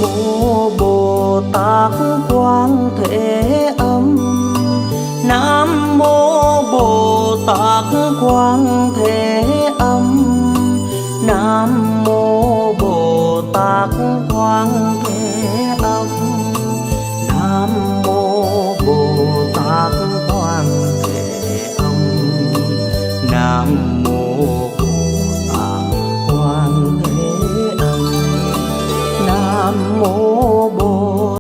mô Bồ Tát Quan Thế Âm. Nam mô Bồ Tát Quan Thế Âm. Nam mô Bồ Tát Quan Thế Âm. Nam mô Bồ Tát Quan Thế Âm. Nam mô Bồ Tát Quan Thế Âm. Nam mô Bồ